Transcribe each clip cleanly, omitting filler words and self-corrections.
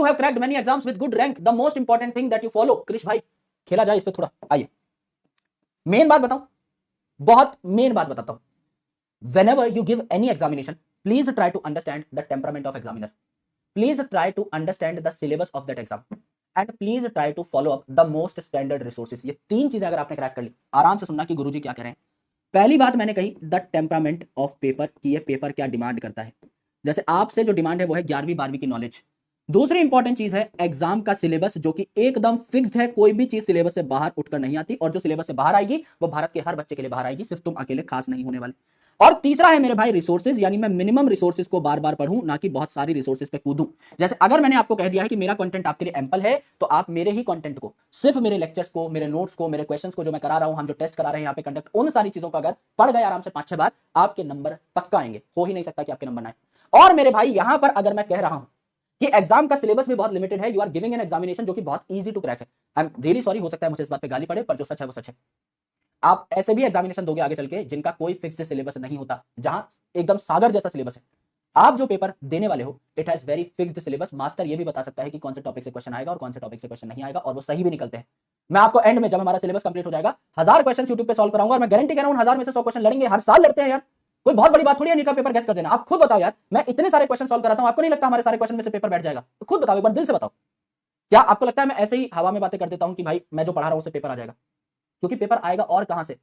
Have cracked many exams with good rank, the most important thing that you follow. Krish भाई खेला जाए इस पे थोड़ा, आइए मेन बात बताऊं, बहुत मेन बात बताता हूं। whenever you give any examination, please try to understand the temperament of examiner, please try to understand the syllabus of that exam, and please try to follow up the most standard resources। ये तीन चीजें अगर आपने crack कर ली, आराम से सुनना कि गुरुजी क्या कह रहे हैं। पहली बात मैंने कही द टेम्परामेंट ऑफ पेपर, कि ये पेपर क्या डिमांड करता है। जैसे आपसे जो डिमांड है वो है 11वीं 12वीं की नॉलेज। दूसरी इंपॉर्टेंट चीज है एग्जाम का सिलेबस, जो कि एकदम फिक्स्ड है, कोई भी चीज सिलेबस से बाहर उठकर नहीं आती, और जो सिलेबस से बाहर आएगी वो भारत के हर बच्चे के लिए बाहर आएगी, सिर्फ तुम अकेले खास नहीं होने वाले। और तीसरा है मेरे भाई रिसोर्सेज, यानी मैं मिनिमम रिसोर्सेज को बार बार पढ़ूं, ना कि बहुत सारी रिसोर्सेज पे कूदूं। जैसे अगर मैंने आपको कह दिया है कि मेरा कंटेंट आपके लिए एम्पल है, तो आप मेरे ही कंटेंट को, सिर्फ मेरे लेक्चर्स को, मेरे नोट्स को, मेरे क्वेश्चंस को जो मैं करा रहा हूं, हम जो टेस्ट करा रहे हैं यहाँ पे कंडक्ट, उन सारी चीजों को अगर पढ़ गए आराम से 5-6 बार, आपके नंबर पक्का आएंगे। हो ही नहीं सकता कि आपके नंबर ना आए। और मेरे भाई यहां पर अगर मैं कह रहा हूं कि एग्जाम का सिलेबस भी बहुत लिमिटेड है, you are giving an examination जो कि बहुत इजी टू क्रैक है, आई एम रियली सॉरी, हो सकता है मुझे इस बात पे गाली पड़े, पर जो सच है वो सच है। आप ऐसे भी एग्जामिनेशन दोगे आगे चल के जिनका कोई फिक्स्ड सिलेबस नहीं होता, जहां एकदम सागर जैसा सिलेबस है। आप जो पेपर देने वाले हो, it has very fixed syllabus. Master ये भी बता सकता है कि कौन से टॉपिक से क्वेश्चन आएगा और कौन से टॉपिक से क्वेश्चन नहीं आएगा, और वो सही भी निकलते हैं। मैं आपको एंड में, जब हमारा सिलेबस कंप्लीट हो जाएगा, 1000 क्वेश्चन यूट्यूब पे सॉल्व कराऊंगा, और मैं गारंटी कर रहा हूं 1000 में से 100 क्वेश्चन लड़ेंगे। हर साल लड़ते हैं यार, कोई बहुत बड़ी बात थोड़ी है नीट का पेपर गेस कर देना। आप खुद बताओ यार, मैं इतने सारे क्वेश्चन सॉल्व कराता हूं, आपको नहीं लगता हमारे सारे क्वेश्चन में से पेपर बैठ जाएगा? तो खुद बताओ, एक बार दिल से बताओ, क्या आपको लगता है मैं ऐसे ही हवा में बातें कर देता हूं कि भाई मैं जो पढ़ा रहा हूं उससे पेपर आ जाएगा? क्योंकि पेपर आएगा और कहां से।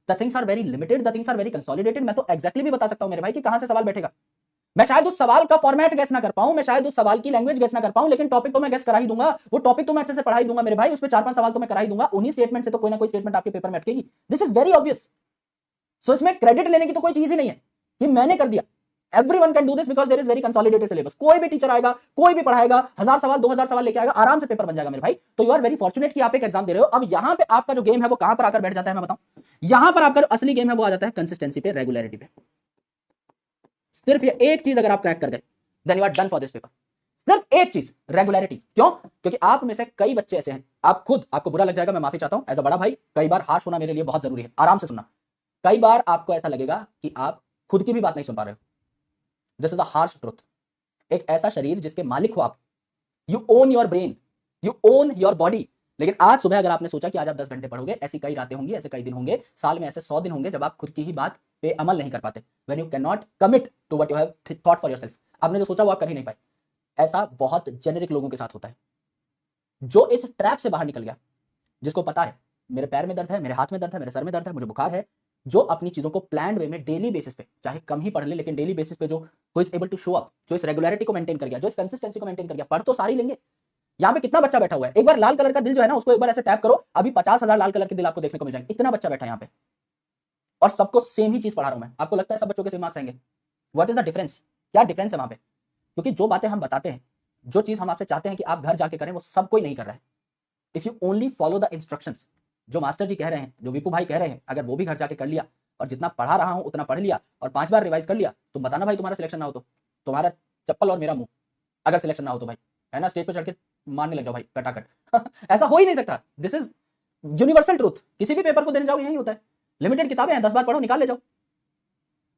The things are very limited, the things are very consolidated. मैं तो एग्जैक्टली भी बता सकता हूं मेरे भाई कि कहां से सवाल बैठेगा। मैं शायद उस सवाल का फॉर्मेट गेस ना कर पाऊं, मैं शायद उस सवाल की लैंग्वेज गेस ना कर पाऊं, लेकिन टॉपिक तो मैं गेस करा ही दूंगा। वो टॉपिक तो मैं अच्छे से पढ़ा ही दूंगा मेरे भाई, उस पर 4-5 सवाल तो मैं करा ही दूंगा। उन्हीं स्टेटमेंट से तो कोई ना कोई स्टेटमेंट आपके पेपर में अटकेगी। This is very obvious. So इसमें क्रेडिट लेने की तो कोई चीज ही नहीं है कि मैंने कर दिया। Everyone can do this because there is very consolidated syllabus। कोई भी टीचर आएगा, कोई भी पढ़ाएगा, 1000 सवाल 2000 सवाल लेके आएगा, आराम से पेपर बन जाएगा मेरे भाई। तो यू आर वेरी फॉर्चुनेट कि आप एक एग्जाम दे रहे हो। अब यहां पे आपका जो गेम है वो कहां पर आकर बैठ जाता है मैं बताऊं। यहां पर आपका असली गेम है वो आ जाता है कंसिस्टेंसी पे, रेगुलरिटी पे। सिर्फ ये एक चीज अगर आप क्रैक कर गए, then you are done for this paper. सिर्फ एक चीज, रेगुलरिटी। क्यों? क्योंकि आप में से कई बच्चे ऐसे हैं, आप खुद, आपको बुरा लग जाएगा, मैं माफी चाहता हूं एज अ बड़ा भाई, कई बार हार्श होना मेरे लिए बहुत जरूरी है, आराम से सुनना। कई बार आपको ऐसा लगेगा कि आप खुद की भी बात नहीं सुन पा रहे हो। This is the harsh truth. एक ऐसा शरीर जिसके मालिक हो आप, you own your brain, you own your body. लेकिन आज सुबह अगर आपने सोचा कि आज आप 10 घंटे पढ़ोगे, ऐसी कई रातें होंगी, ऐसे कई दिन होंगे, साल में ऐसे 100 दिन होंगे जब आप खुद की ही बात पे अमल नहीं कर पाते। When you can not commit to what you have thought for yourself. आपने जो सोचा वो आप कर ही नहीं पाए। ऐसा बहुत जेनेरिक लोगों के साथ होता है। जो इस ट्रैप से बाहर निकल गया, जिसको पता है मेरे पैर में दर्द है, मेरे हाथ में दर्द है, मेरे सर में दर्द है, मुझे बुखार है, जो अपनी चीजों को प्लान्ड वे में डेली बेसिस पे, चाहे कम ही पढ़ ले लेकिन डेली बेसिस पे जो is able to show up, जो इस रेगुलरिटी को मेंटेन कर गया, जो इस कंसिस्टेंसी को मेंटेन कर गया, पढ़ तो सारी लेंगे। यहाँ पे कितना बच्चा बैठा हुआ है, एक बार लाल कलर का दिल जो है ना, उसको एक बार ऐसे टैप करो, अभी 50,000 लाल कलर के दिल आपको देखने को मिल जाएंगे। इतना बच्चा बैठा है यहाँ पे, और सबको सेम ही चीज पढ़ा रहा हूं मैं। आपको लगता है सब बच्चों के सेम मार्क्स आएंगे? What is the difference? क्या डिफरेंस है वहां पे? क्योंकि जो बातें हम बताते हैं, जो चीज हम आपसे चाहते हैं कि आप घर जाके करें, वो सब कोई नहीं कर रहा है। If you only follow the instructions, जो मास्टर जी कह रहे हैं, जो विपू भाई कह रहे हैं, अगर वो भी घर जाके कर लिया, और जितना पढ़ा रहा हूं उतना पढ़ लिया, और 5 बार रिवाइज कर लिया, तो बताना भाई तुम्हारा सिलेक्शन ना हो तो तुम्हारा चप्पल और मेरा मुंह, अगर सिलेक्शन ना हो तो भाई, है ना, स्टेज पे चढ़ के मारने लग जाओ भाई कटाकट। ऐसा हो ही नहीं सकता। This is universal truth. किसी भी पेपर को देने जाओ यही होता है। लिमिटेड किताबें हैं, 10 बार पढ़ो, निकाल ले जाओ।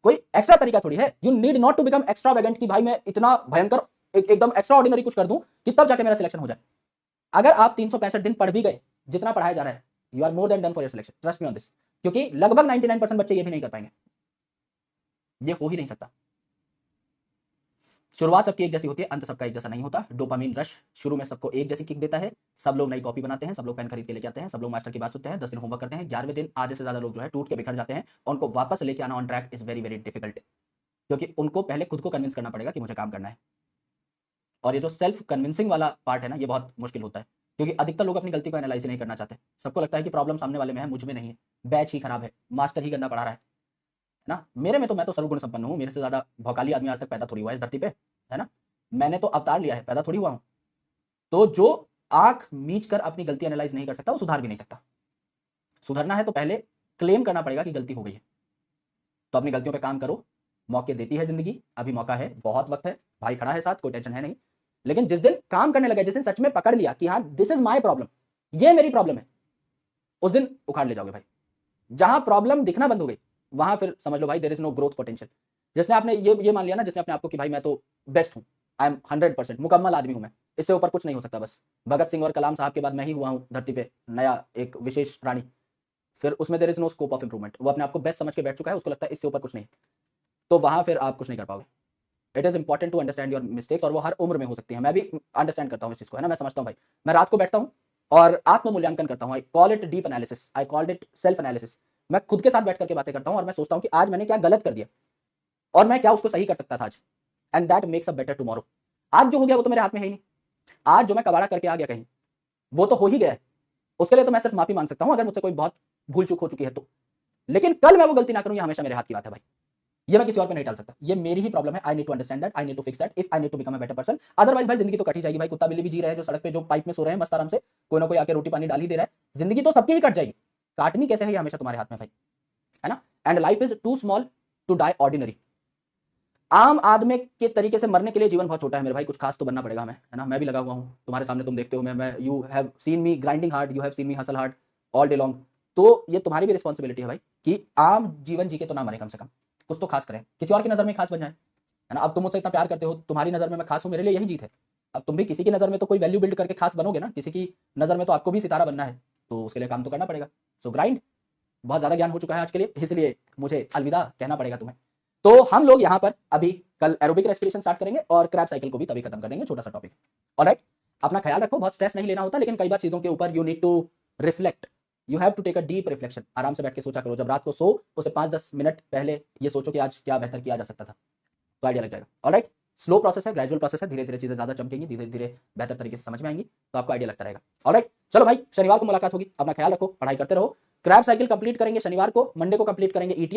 कोई एक्स्ट्रा तरीका थोड़ी है। You need not to become extravagant कि भाई मैं इतना भयंकर एकदम एक्स्ट्रा ऑर्डिनरी कुछ कर दूं कि तब जाके मेरा सिलेक्शन हो जाए। अगर आप 365 दिन पढ़ भी गए, जितना पढ़ाया जा रहा है, you are more than done for your selection, trust me on this. क्योंकि लगभग 99% बच्चे ये भी नहीं कर पाएंगे। ये हो ही नहीं सकता। शुरुआत सबकी एक जैसी होती है, अंत सबका एक जैसा नहीं होता। डोपामिन रश शुरू में सबको एक जैसी किक देता है, सब लोग नई कॉपी बनाते हैं, सब लोग पेन खरीद के लेके आते हैं, सब लोग मास्टर की बात सुनते हैं, 10 दिन होमवर्क करते हैं, 11वें दिन आधे से ज्यादा लोग जो है टूट के बिखर जाते हैं, और उनको वापस लेके आना on track is very very difficult. क्योंकि उनको पहले खुद को कन्विंस करना पड़ेगा कि मुझे काम करना है। और ये जो सेल्फ कन्विंसिंग वाला पार्ट है ना, ये बहुत मुश्किल होता है, क्योंकि अधिकतर लोग अपनी गलती को एनालाइज नहीं करना चाहते। सबको लगता है कि प्रॉब्लम सामने वाले में है, मुझ में नहीं है, बैच ही खराब है, मास्टर ही गंदा पढ़ा रहा है ना। मेरे में तो, मैं तो सर्वगुण संपन्न हूँ, मेरे से ज्यादा भौकाली आदमी आज तक पैदा थोड़ी हुआ है इस धरती पे, है ना। मैंने तो अवतार लिया है, पैदा थोड़ी हुआ हूं। तो जो आंख मीच कर अपनी गलती एनालाइज नहीं कर सकता, वो सुधार भी नहीं सकता। सुधरना है तो पहले क्लेम करना पड़ेगा कि गलती हो गई है। तो अपनी गलतियों पे काम करो। मौके देती है जिंदगी, अभी मौका है, बहुत वक्त है, भाई खड़ा है साथ, कोई टेंशन है नहीं। लेकिन जिस दिन काम करने लगे, जिस दिन सच में पकड़ लिया कि हाँ दिस इज माई प्रॉब्लम, ये मेरी प्रॉब्लम है, उस दिन उखाड़ ले जाओगे भाई। जहां प्रॉब्लम दिखना बंद हो गई, वहां फिर समझ लो भाई there is no growth potential. जिसने आपने ये मान लिया ना, जिसने अपने आपको कि भाई मैं तो बेस्ट हूं, आई एम 100% मुकम्मल आदमी हूं मैं, इससे ऊपर कुछ नहीं हो सकता। बस भगत सिंह और कलाम साहब के बाद मैं ही हुआ हूँ धरती पे नया एक विशेष प्राणी, फिर उसमें there is no scope of improvement. वो अपने आप को बेस्ट समझ के बैठ चुका है, उसको लगता है इससे ऊपर कुछ नहीं, तो वहां फिर आप कुछ नहीं कर पाओगे। It is important to understand your mistakes, और वो हर उम्र में हो सकती है। मैं भी अंडरस्टैंड करता हूँ इस चीज को, है ना। मैं समझता हूँ भाई, मैं रात को बैठता हूँ और आत्म मूल्यांकन करता हूँ। I call it deep analysis, I called it self analysis. मैं खुद के साथ बैठ करके बातें करता हूँ और मैं सोचता हूँ कि आज मैंने क्या गलत कर दिया और मैं क्या उसको सही कर सकता था आज, and that makes a better tomorrow. आज जो हो गया वो तो मेरे हाथ में है ही नहीं। आज जो मैं कबाड़ा करके आ गया कहीं, वो तो हो ही गया है, उसके लिए तो मैं सिर्फ माफी मांग सकता हूं अगर मुझसे कोई बहुत भूल चूक हो चुकी है तो। लेकिन कल मैं वो गलती ना करूं, ये हमेशा मेरे हाथ की बात है भाई, ये मैं किसी और पे नहीं डाल सकता। ये मेरी ही प्रॉब्लम है। I need to understand that, I need to fix that if I need to become a better person. Otherwise भाई जिंदगी तो कट ही जाएगी भाई। कुत्ता बिल्ली भी जी रहे हैं जो सड़क पे, जो पाइप में सो रहे हैं मस्त आराम से, कोई ना कोई आके रोटी पानी डाल ही दे रहा है। जिंदगी तो सबकी ही कट जाएगी, काटनी कैसे है ये हमेशा तुम्हारे हाथ में भाई, है ना। And life is too small to die ordinary. आम आदमी के तरीके से मरने के लिए जीवन बहुत छोटा है मेरे भाई, कुछ खास तो बनना पड़ेगा हमें, है ना। मैं भी लगा हुआ हूँ तुम्हारे सामने, तुम देखते हो मैं you have seen me grinding hard, you have seen me hustle hard all day long. तो ये तुम्हारी भी रिस्पॉन्सिबिलिटी है भाई कि आम जीवन जी के तो ना मरे, कम से कम कुछ तो खास करें, किसी और की नजर में खास बन जाए, है ना। अब तुम मुझसे इतना प्यार करते हो, तुम्हारी नजर में मैं खास हूँ, मेरे लिए यही जीत है। अब तुम भी किसी की नजर में तो कोई वैल्यू बिल्ड करके खास बनोगे ना, किसी की नजर में तो आपको भी सितारा बनना है, तो उसके लिए काम तो करना पड़ेगा। सो ग्राइंड। बहुत ज्यादा ज्ञान हो चुका है आज के लिए, इसलिए मुझे अलविदा कहना पड़ेगा तुम्हें। तो हम लोग यहाँ पर अभी कल एरोबिक रेस्पिरेशन स्टार्ट करेंगे और क्रैप साइकिल को भी तभी खत्म कर देंगे, छोटा सा टॉपिक। ऑलराइट, अपना ख्याल रखो, बहुत स्ट्रेस नहीं लेना होता, लेकिन कई बार चीजों के ऊपर you need to reflect, you have to take a deep reflection. आराम से बैठ के सोचा करो, जब रात को सो उसे 5-10 मिनट पहले ये सोचो कि आज क्या बेहतर किया जा सकता था, तो आइडिया लग जाएगा। ऑलराइट, स्लो प्रोसेस है, ग्रेजुअल प्रोसेस है, धीरे धीरे चीजें ज्यादा चमकेंगी, धीरे धीरे बेहतर तरीके से समझ में आएंगी, तो आपको आइडिया लगता रहेगा। ऑलराइट, चलो भाई, शनिवार को मुलाकात होगी, अपना ख्याल रखो, पढ़ाई करते रहो। क्रैप साइकिल कंप्लीट करेंगे शनिवार को, मंडे को कंप्लीट करेंगे ईटीएस।